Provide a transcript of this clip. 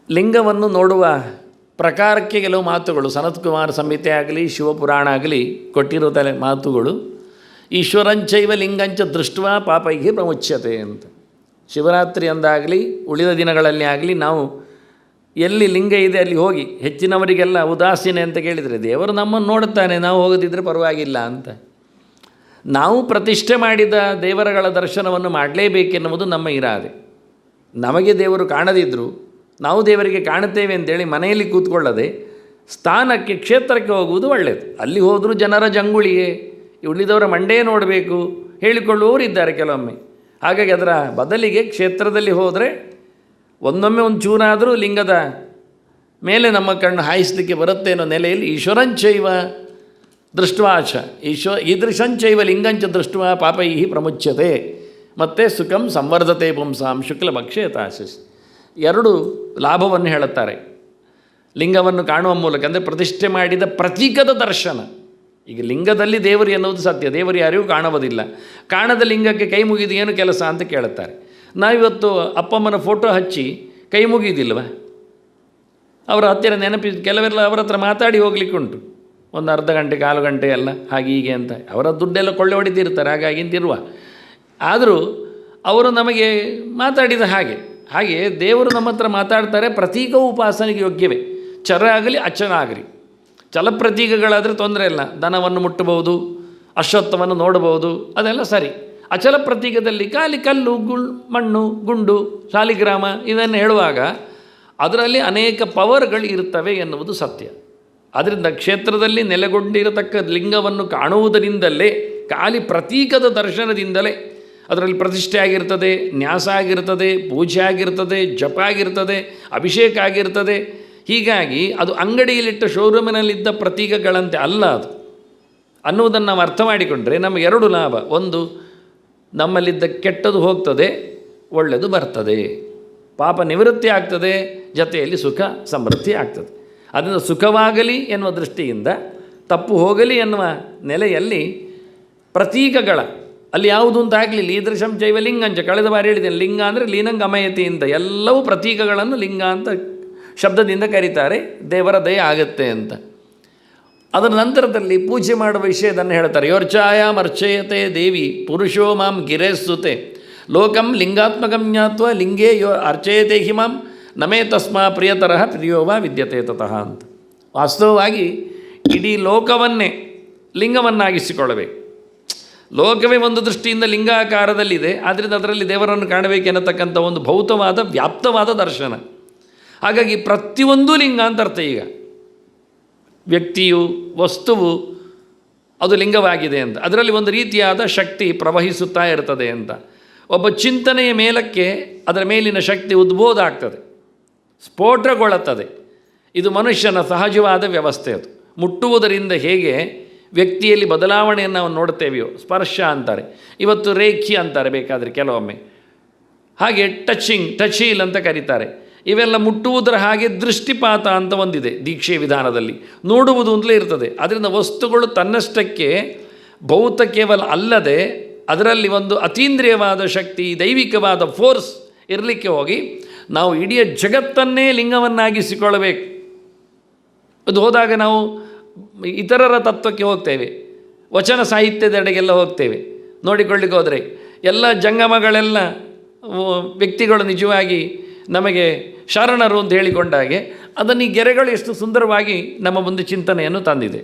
ಲಿಂಗವನ್ನು ನೋಡುವ ಪ್ರಕಾರಕ್ಕೆ ಕೆಲವು ಮಾತುಗಳು ಸನತ್ಕುಮಾರ ಸಂಹಿತೆ ಆಗಲಿ ಶಿವಪುರಾಣ ಆಗಲಿ ಕೊಟ್ಟಿರೋ ಮಾತುಗಳು. ಈಶ್ವರಂಚೈವ ಲಿಂಗಂಚ ದೃಷ್ಟ ಪಾಪೈಹಿ ಪ್ರಮುಚ್ಯತೆ ಅಂತ. ಶಿವರಾತ್ರಿ ಅಂದಾಗಲಿ ಉಳಿದ ದಿನಗಳಲ್ಲಿ ಆಗಲಿ ನಾವು ಎಲ್ಲಿ ಲಿಂಗ ಇದೆ ಅಲ್ಲಿ ಹೋಗಿ, ಹೆಚ್ಚಿನವರಿಗೆಲ್ಲ ಉದಾಸೀನ ಅಂತ ಕೇಳಿದರೆ ದೇವರು ನಮ್ಮನ್ನು ನೋಡುತ್ತಾನೆ, ನಾವು ಹೋಗದಿದ್ದರೆ ಪರವಾಗಿಲ್ಲ ಅಂತ. ನಾವು ಪ್ರತಿಷ್ಠೆ ಮಾಡಿದ ದೇವರುಗಳ ದರ್ಶನವನ್ನು ಮಾಡಲೇಬೇಕೆನ್ನುವುದು ನಮ್ಮ ಇರಾದೆ. ನಮಗೆ ದೇವರು ಕಾಣದಿದ್ದರೂ ನಾವು ದೇವರಿಗೆ ಕಾಣುತ್ತೇವೆ ಅಂತೇಳಿ ಮನೆಯಲ್ಲಿ ಕೂತ್ಕೊಳ್ಳದೆ ಸ್ಥಾನಕ್ಕೆ ಕ್ಷೇತ್ರಕ್ಕೆ ಹೋಗುವುದು ಒಳ್ಳೆಯದು. ಅಲ್ಲಿ ಹೋದರೂ ಜನರ ಜಂಗುಳಿಯೇ, ಉಳಿದವರ ಮಂಡೇ ನೋಡಬೇಕು ಹೇಳಿಕೊಳ್ಳುವವರು ಇದ್ದಾರೆ ಕೆಲವೊಮ್ಮೆ. ಹಾಗಾಗಿ ಅದರ ಬದಲಿಗೆ ಕ್ಷೇತ್ರದಲ್ಲಿ ಹೋದರೆ ಒಂದೊಮ್ಮೆ ಒಂದು ಚೂರಾದರೂ ಲಿಂಗದ ಮೇಲೆ ನಮ್ಮ ಕಣ್ಣು ಹಾಯಿಸಲಿಕ್ಕೆ ಬರುತ್ತೆ ಅನ್ನೋ ನೆಲೆಯಲ್ಲಿ ಈಶ್ವರಂಚೈವ ದೃಷ್ಟ್ವಾಚ ಈದೃಶಂಚೈವ ಲಿಂಗಂಚ ದೃಷ್ಟ ಪಾಪೈಹಿ ಪ್ರಮುಚ್ಯತೆ ಮತ್ತು ಸುಖಂ ಸಂವರ್ಧತೆ ಪುಂಸಾಂ ಶುಕ್ಲಭಕ್ಷೇತಾಶಿಸ್. ಎರಡು ಲಾಭವನ್ನು ಹೇಳುತ್ತಾರೆ ಲಿಂಗವನ್ನು ಕಾಣುವ ಮೂಲಕ. ಅಂದರೆ ಪ್ರತಿಷ್ಠೆ ಮಾಡಿದ ಪ್ರತೀಕದ ದರ್ಶನ. ಈಗ ಲಿಂಗದಲ್ಲಿ ದೇವರು ಎನ್ನುವುದು ಸತ್ಯ, ದೇವರು ಯಾರಿಗೂ ಕಾಣುವುದಿಲ್ಲ. ಕಾಣದ ಲಿಂಗಕ್ಕೆ ಕೈ ಮುಗಿದು ಏನು ಕೆಲಸ ಅಂತ ಕೇಳುತ್ತಾರೆ. ನಾವಿವತ್ತು ಅಪ್ಪಮ್ಮನ ಫೋಟೋ ಹಚ್ಚಿ ಕೈ ಮುಗಿಯುವುದಿಲ್ವ? ಅವರ ಹತ್ತಿರ ಕೆಲವೆಲ್ಲ ಅವರ ಹತ್ರ ಮಾತಾಡಿ ಹೋಗ್ಲಿಕ್ಕುಂಟು, ಒಂದು ಅರ್ಧ ಗಂಟೆ ಕಾಲು ಗಂಟೆ ಎಲ್ಲ ಹಾಗೆ ಹೀಗೆ ಅಂತ. ಅವರ ದುಡ್ಡೆಲ್ಲ ಕೊಳ್ಳೆ ಹೊಡಿತಿರ್ತಾರೆ, ಹಾಗಾಗಿ ಇಂತಿರುವ. ಆದರೂ ಅವರು ನಮಗೆ ಮಾತಾಡಿದ ಹಾಗೆ ದೇವರು ನಮ್ಮ ಹತ್ರ ಮಾತಾಡ್ತಾರೆ. ಪ್ರತೀಕವು ಉಪಾಸನೆಗೆ ಯೋಗ್ಯವೇ, ಚರ ಆಗಲಿ ಅಚರ ಆಗಲಿ. ಚಲಪ್ರತೀಕಗಳಾದರೆ ತೊಂದರೆ ಇಲ್ಲ, ದನವನ್ನು ಮುಟ್ಟಬಹುದು, ಅಶ್ವತ್ಥವನ್ನು ನೋಡಬಹುದು, ಅದೆಲ್ಲ ಸರಿ. ಅಚಲ ಪ್ರತೀಕದಲ್ಲಿ ಖಾಲಿ ಕಲ್ಲು, ಮಣ್ಣು, ಗುಂಡು, ಶಾಲಿಗ್ರಾಮ ಇದನ್ನು ಹೇಳುವಾಗ ಅದರಲ್ಲಿ ಅನೇಕ ಪವರ್ಗಳು ಇರ್ತವೆ ಎನ್ನುವುದು ಸತ್ಯ. ಆದ್ದರಿಂದ ಕ್ಷೇತ್ರದಲ್ಲಿ ನೆಲೆಗೊಂಡಿರತಕ್ಕ ಲಿಂಗವನ್ನು ಕಾಣುವುದರಿಂದಲೇ, ಖಾಲಿ ಪ್ರತೀಕದ ದರ್ಶನದಿಂದಲೇ ಅದರಲ್ಲಿ ಪ್ರತಿಷ್ಠೆ ಆಗಿರ್ತದೆ, ನ್ಯಾಸ ಆಗಿರ್ತದೆ, ಪೂಜೆ ಆಗಿರ್ತದೆ, ಜಪ ಆಗಿರ್ತದೆ, ಅಭಿಷೇಕ ಆಗಿರ್ತದೆ. ಹೀಗಾಗಿ ಅದು ಅಂಗಡಿಯಲ್ಲಿಟ್ಟ ಶೋರೂಮಿನಲ್ಲಿದ್ದ ಪ್ರತೀಕಗಳಂತೆ ಅಲ್ಲ ಅದು ಅನ್ನುವುದನ್ನು ನಾವು ಅರ್ಥ ಮಾಡಿಕೊಂಡ್ರೆ ನಮಗೆ ಎರಡು ಲಾಭ. ಒಂದು, ನಮ್ಮಲ್ಲಿದ್ದ ಕೆಟ್ಟದು ಹೋಗ್ತದೆ, ಒಳ್ಳೆಯದು ಬರ್ತದೆ, ಪಾಪ ನಿವೃತ್ತಿ ಆಗ್ತದೆ, ಜೊತೆಯಲ್ಲಿ ಸುಖ ಸಮೃದ್ಧಿ ಆಗ್ತದೆ. ಅದರಿಂದ ಸುಖವಾಗಲಿ ಎನ್ನುವ ದೃಷ್ಟಿಯಿಂದ, ತಪ್ಪು ಹೋಗಲಿ ಎನ್ನುವ ನೆಲೆಯಲ್ಲಿ ಪ್ರತೀಕಗಳ ಅಲ್ಲಿ ಯಾವುದು ಅಂತ ಆಗಲಿಲ್ಲ. ಈದೃಶಂ ಚೈವ ಲಿಂಗಂಚ, ಕಳೆದ ಬಾರಿ ಹೇಳಿದ್ದೇನೆ, ಲಿಂಗ ಅಂದರೆ ಲೀನಂಗ ಅಮಯತಿಯಿಂದ ಎಲ್ಲವೂ ಪ್ರತೀಕಗಳನ್ನು ಲಿಂಗ ಅಂತ ಶಬ್ದದಿಂದ ಕರೀತಾರೆ, ದೇವರ ದಯೆ ಆಗುತ್ತೆ ಅಂತ. ಅದರ ನಂತರದಲ್ಲಿ ಪೂಜೆ ಮಾಡುವ ವಿಷಯದನ್ನು ಹೇಳ್ತಾರೆ. ಯೋರ್ಚಾಯಾಮ್ ಅರ್ಚಯತೆ ದೇವಿ ಪುರುಷೋ ಮಾಂ ಗಿರೇಸ್ತುತೆ ಲೋಕಂ ಲಿಂಗಾತ್ಮಕಂ ಜ್ಞಾತ್ವ ಲಿಂಗೇ ಯೋ ಅರ್ಚಯತೆ ಹಿಮಾಂ ನಮೇ ತಸ್ಮಾ ಪ್ರಿಯತರಃ ಪ್ರಿಯೋವಾ ವಿದ್ಯತೆ ತತಃ ಅಂತ. ವಾಸ್ತವವಾಗಿ ಇಡೀ ಲೋಕವನ್ನೇ ಲಿಂಗವನ್ನಾಗಿಸಿಕೊಳ್ಳಬೇಕು. ಲೋಕವೇ ಒಂದು ದೃಷ್ಟಿಯಿಂದ ಲಿಂಗಾಕಾರದಲ್ಲಿದೆ, ಆದ್ದರಿಂದ ಅದರಲ್ಲಿ ದೇವರನ್ನು ಕಾಣಬೇಕೆನ್ನತಕ್ಕಂಥ ಒಂದು ಭೌತವಾದ ವ್ಯಾಪ್ತವಾದ ದರ್ಶನ. ಹಾಗಾಗಿ ಪ್ರತಿಯೊಂದು ಲಿಂಗ ಅಂತ ಅರ್ಥ. ಈಗ ವ್ಯಕ್ತಿಯು, ವಸ್ತುವು ಅದು ಲಿಂಗವಾಗಿದೆ ಅಂತ, ಅದರಲ್ಲಿ ಒಂದು ರೀತಿಯಾದ ಶಕ್ತಿ ಪ್ರವಹಿಸುತ್ತಾ ಇರ್ತದೆ ಅಂತ. ಒಬ್ಬ ಚಿಂತನೆಯ ಮೇಲಕ್ಕೆ ಅದರ ಮೇಲಿನ ಶಕ್ತಿ ಉದ್ಬೋಧ ಆಗ್ತದೆ, ಸ್ಫೋಟಗೊಳ್ಳುತ್ತದೆ. ಇದು ಮನುಷ್ಯನ ಸಹಜವಾದ ವ್ಯವಸ್ಥೆ. ಅದು ಮುಟ್ಟುವುದರಿಂದ ಹೇಗೆ ವ್ಯಕ್ತಿಯಲ್ಲಿ ಬದಲಾವಣೆಯನ್ನು ನಾವು ನೋಡ್ತೇವೆಯೋ, ಸ್ಪರ್ಶ ಅಂತಾರೆ, ಇವತ್ತು ರೇಖಿ ಅಂತಾರೆ ಬೇಕಾದರೆ ಕೆಲವೊಮ್ಮೆ, ಹಾಗೆ ಟಚೀಲ್ ಅಂತ ಕರೀತಾರೆ. ಇವೆಲ್ಲ ಮುಟ್ಟುವುದರ ಹಾಗೆ ದೃಷ್ಟಿಪಾತ ಅಂತ ಒಂದಿದೆ ದೀಕ್ಷೆಯ ವಿಧಾನದಲ್ಲಿ, ನೋಡುವುದು ಅಂತಲೇ ಇರ್ತದೆ. ಅದರಿಂದ ವಸ್ತುಗಳು ತನ್ನಷ್ಟಕ್ಕೆ ಭೌತ ಕೇವಲ ಅಲ್ಲದೆ ಅದರಲ್ಲಿ ಒಂದು ಅತೀಂದ್ರಿಯವಾದ ಶಕ್ತಿ, ದೈವಿಕವಾದ ಫೋರ್ಸ್ ಇರಲಿಕ್ಕೆ ಹೋಗಿ ನಾವು ಇಡೀ ಜಗತ್ತನ್ನೇ ಲಿಂಗವನ್ನಾಗಿಸಿಕೊಳ್ಳಬೇಕು. ಅದು ಹೋದಾಗ ನಾವು ಇತರರ ತತ್ವಕ್ಕೆ ಹೋಗ್ತೇವೆ, ವಚನ ಸಾಹಿತ್ಯದೆಡೆಗೆಲ್ಲ ಹೋಗ್ತೇವೆ. ನೋಡಿಕೊಳ್ಳಿಕ್ಕೆ ಹೋದರೆ ಎಲ್ಲ ಜಂಗಮಗಳೆಲ್ಲ ವ್ಯಕ್ತಿಗಳು ನಿಜವಾಗಿ ನಮಗೆ ಶರಣರು ಅಂತ ಹೇಳಿಕೊಂಡಾಗೆ ಅದನ್ನು ಈ ಗೆರೆಗಳು ಎಷ್ಟು ಸುಂದರವಾಗಿ ನಮ್ಮ ಮುಂದೆ ಚಿಂತನೆಯನ್ನು ತಂದಿದೆ.